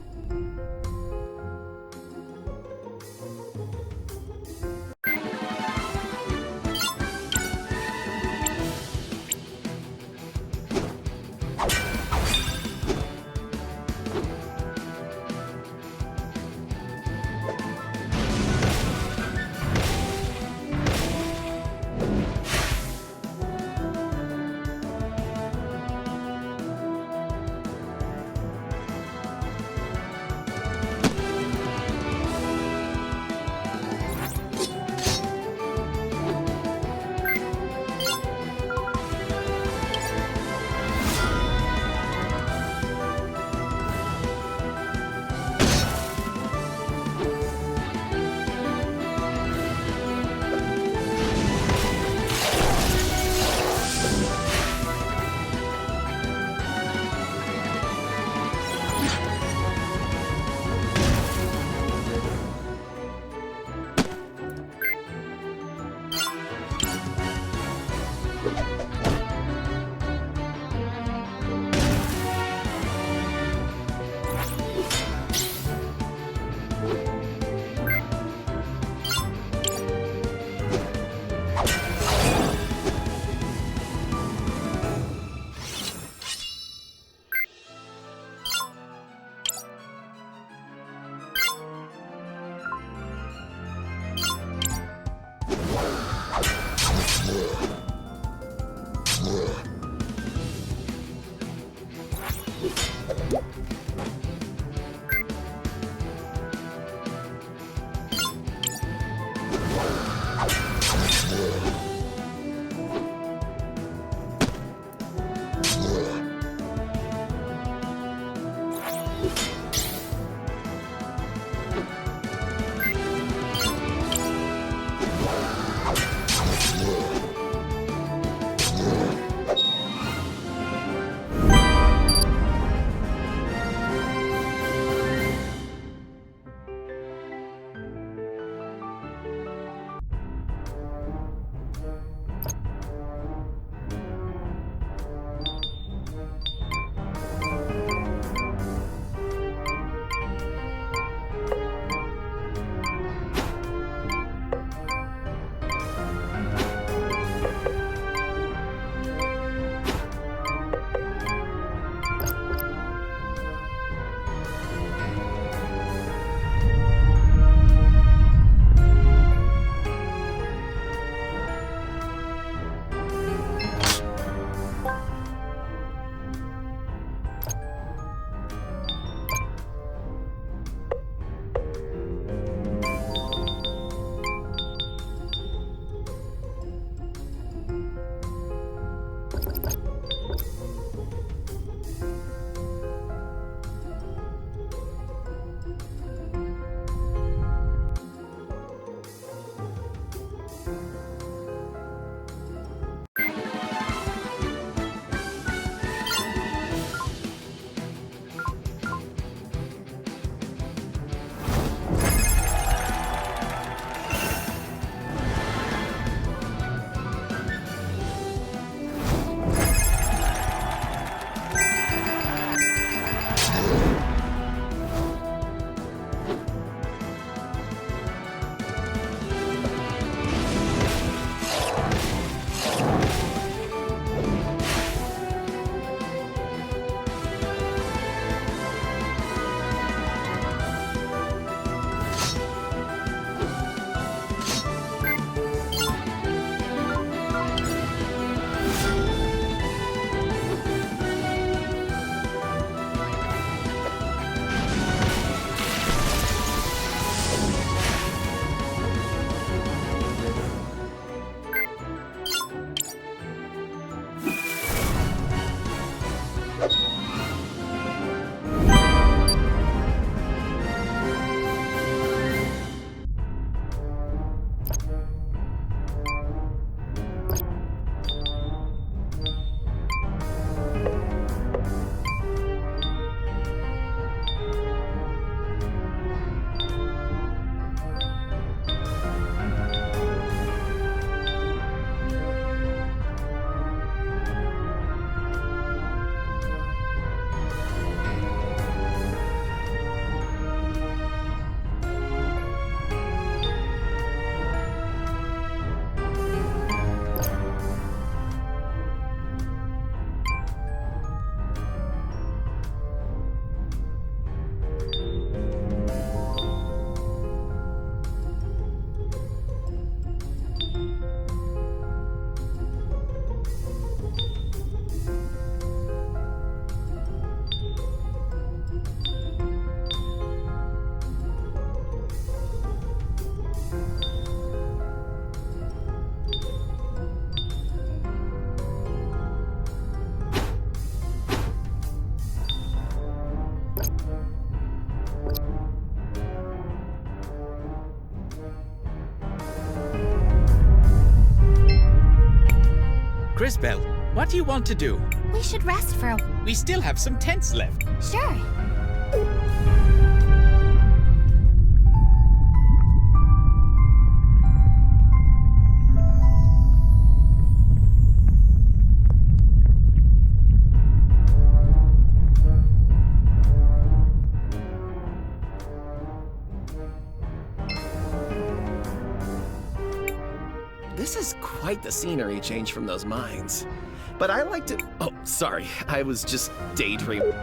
Crisbell, what do you want to do? We should rest for a... We still have some tents left. Sure. This is quite the scenery change from those mines. But I like to... Oh, sorry. I was just daydreaming.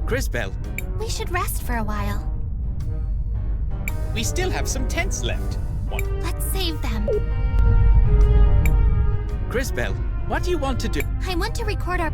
Crisbell, We should rest for a while. we still have some tents left. Let's save them. Crisbell, what do you want to do? I want to record our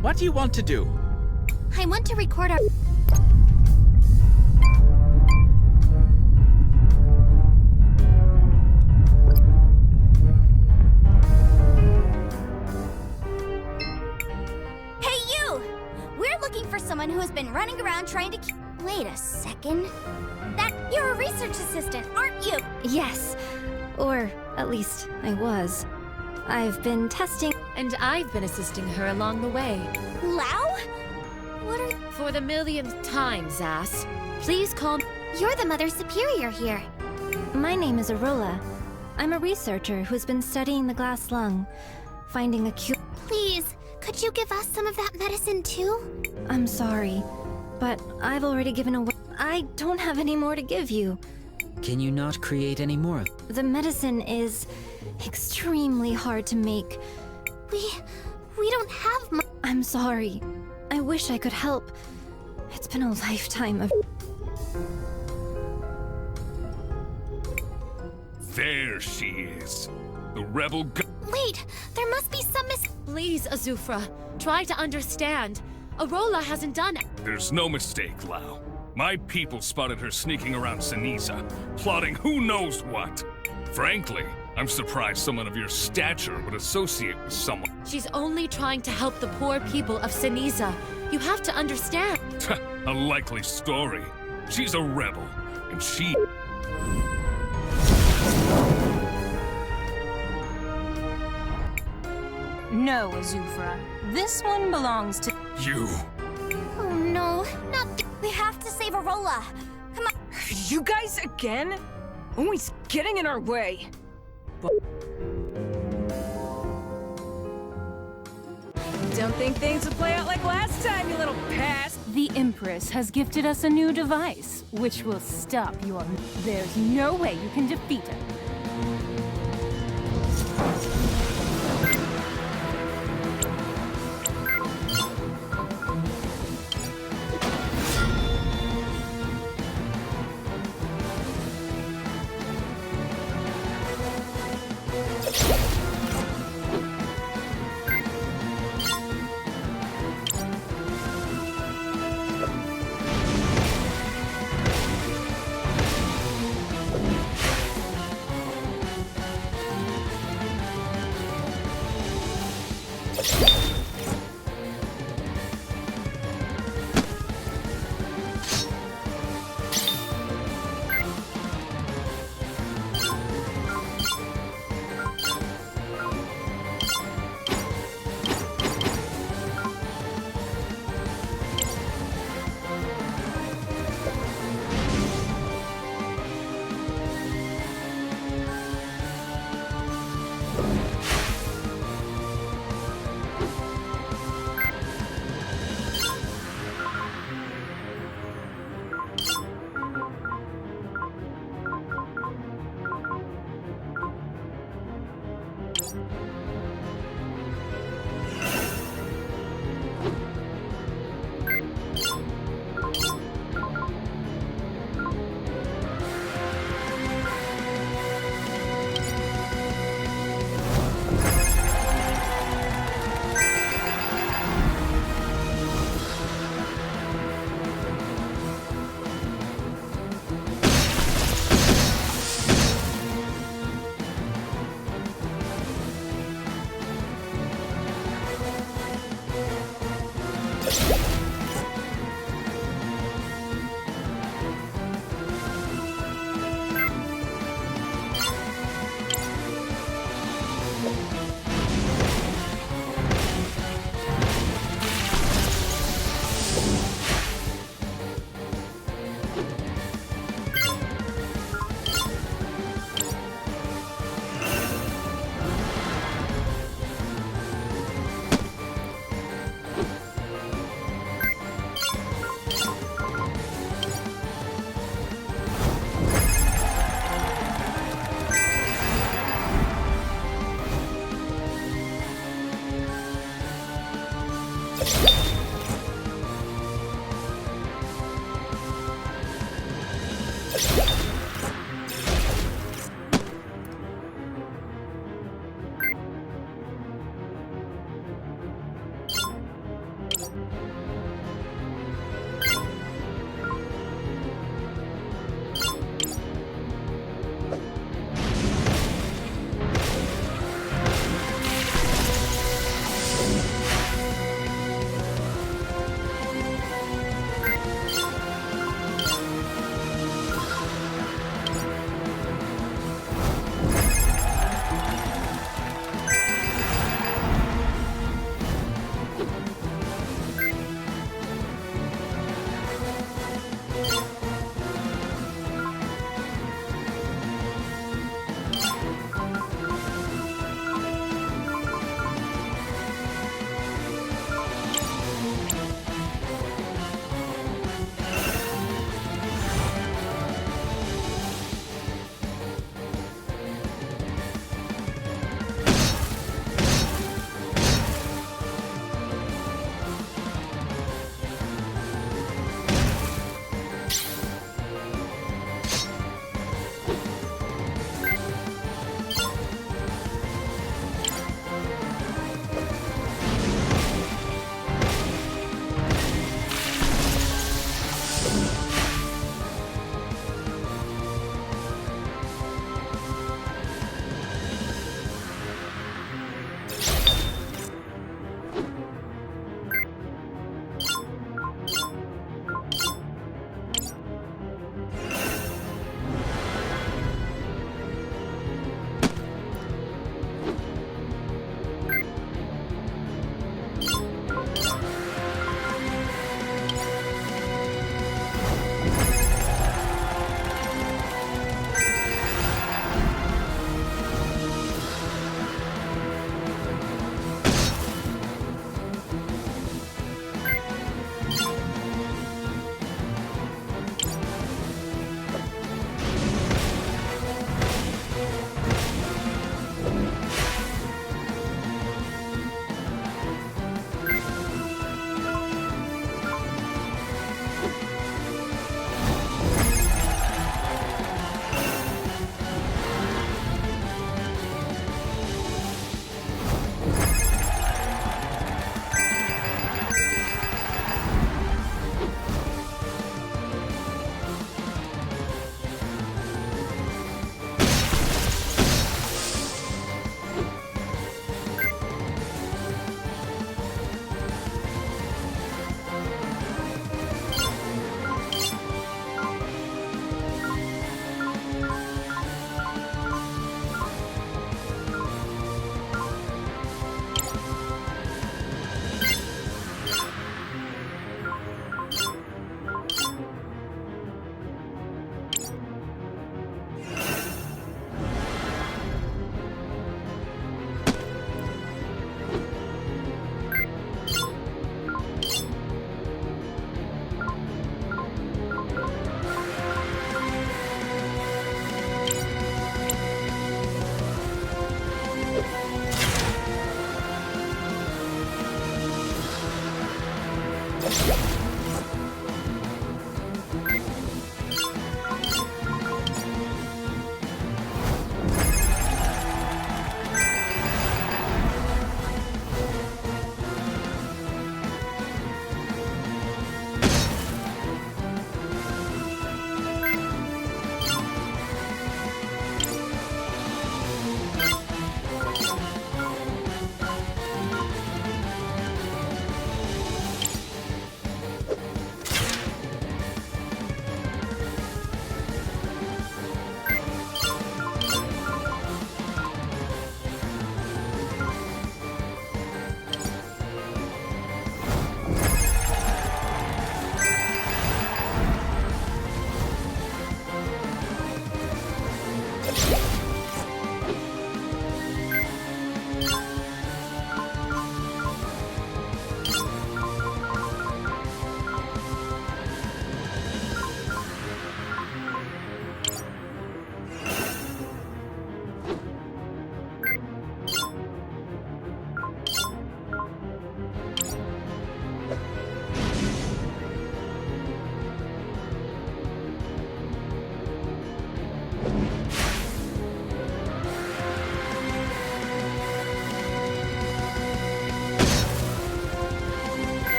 What do you want to do? I want to record our... Hey, you! We're looking for someone who has been running around trying to Wait a second. You're a research assistant, aren't you? Yes. Or, at least, I was. I've been testing... And I've been assisting her along the way. Lao? What are... For the millionth time, Zas. Please call me... You're the Mother Superior here. My name is Arola. I'm a researcher who's been studying the glass lung, finding a cure... Please, could you give us some of that medicine too? I'm sorry, but I've already given away... I don't have any more to give you. Can you not create any more? The medicine is extremely hard to make. We don't have much. I'm sorry. I wish I could help. It's been a lifetime of... There she is. The rebel Wait, there must be some Please, Azufra, try to understand. Arola hasn't done it. There's no mistake, Lao. My people spotted her sneaking around Ceniza, plotting who knows what. Frankly, I'm surprised someone of your stature would associate with someone. She's only trying to help the poor people of Ceniza. You have to understand. A likely story. She's a rebel, and she... No, Azufra. This one belongs to... You. Oh no, not... We have to save Arola. Come on. You guys again? Always getting in our way. Don't think things will play out like last time, you little past. The Empress has gifted us a new device, which will stop your... There's no way you can defeat her.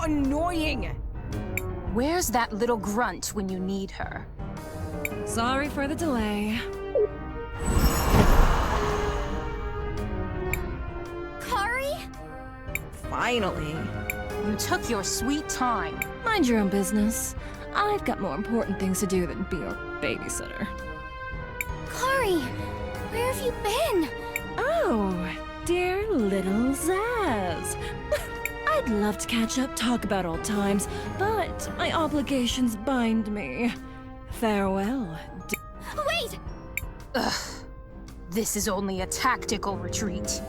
annoying! Where's that little grunt when you need her? Sorry for the delay. Kari? Finally. You took your sweet time. Mind your own business. I've got more important things to do than be your babysitter. Kari, where have you been? Oh, dear little Zaz. I'd love to catch up, talk about old times, but my obligations bind me. Farewell. Wait! Ugh. This is only a tactical retreat.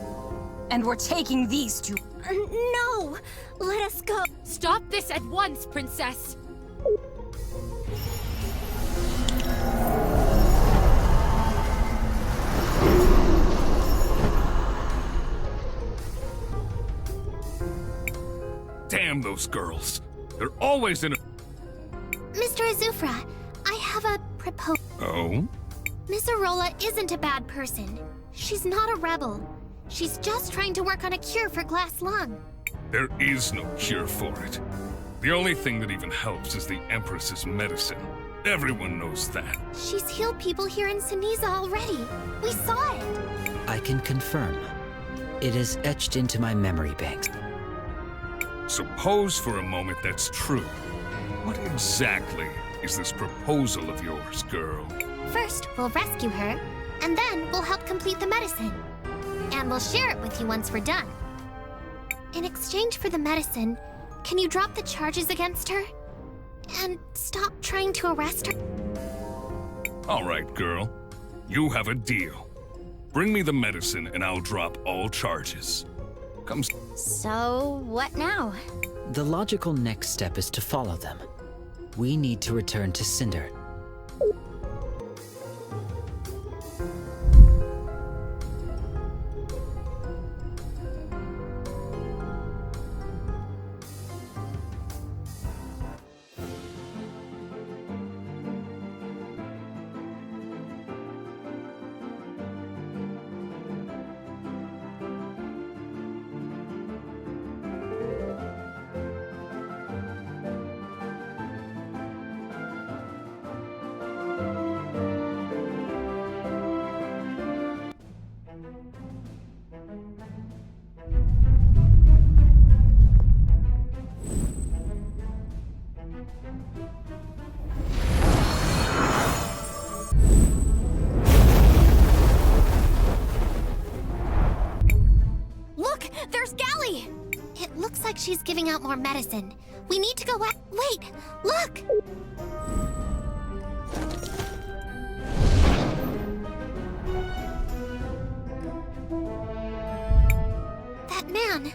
And we're taking these two. No! Let us go! Stop this at once, Princess! Damn those girls. They're always in a... Mr. Azufra, I have a proposal. Oh? Miss Arola isn't a bad person. She's not a rebel. She's just trying to work on a cure for glass lung. There is no cure for it. The only thing that even helps is the Empress's medicine. Everyone knows that. She's healed people here in Ceniza already. We saw it. I can confirm. It is etched into my memory banks. Suppose for a moment that's true. What exactly is this proposal of yours, girl? First, we'll rescue her, and then we'll help complete the medicine. And we'll share it with you once we're done. In exchange for the medicine, can you drop the charges against her? And stop trying to arrest her? All right, girl. You have a deal. Bring me the medicine and I'll drop all charges. Come. So, what now? The logical next step is to follow them. We need to return to Cinder. She's giving out more medicine. We need to go wait! Look! That man.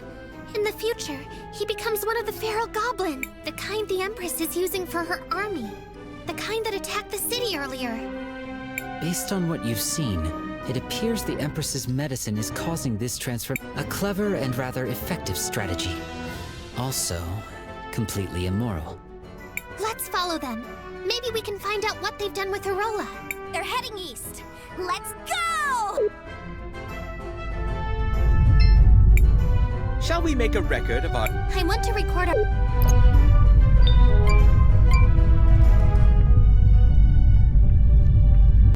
In the future, he becomes one of the feral goblins. The kind the Empress is using for her army. The kind that attacked the city earlier. Based on what you've seen, it appears the Empress's medicine is causing this transfer. A clever and rather effective strategy. Also, completely immoral. Let's follow them. Maybe we can find out what they've done with Arola. They're heading east. Let's go! Shall we make a record of our... I want to record a...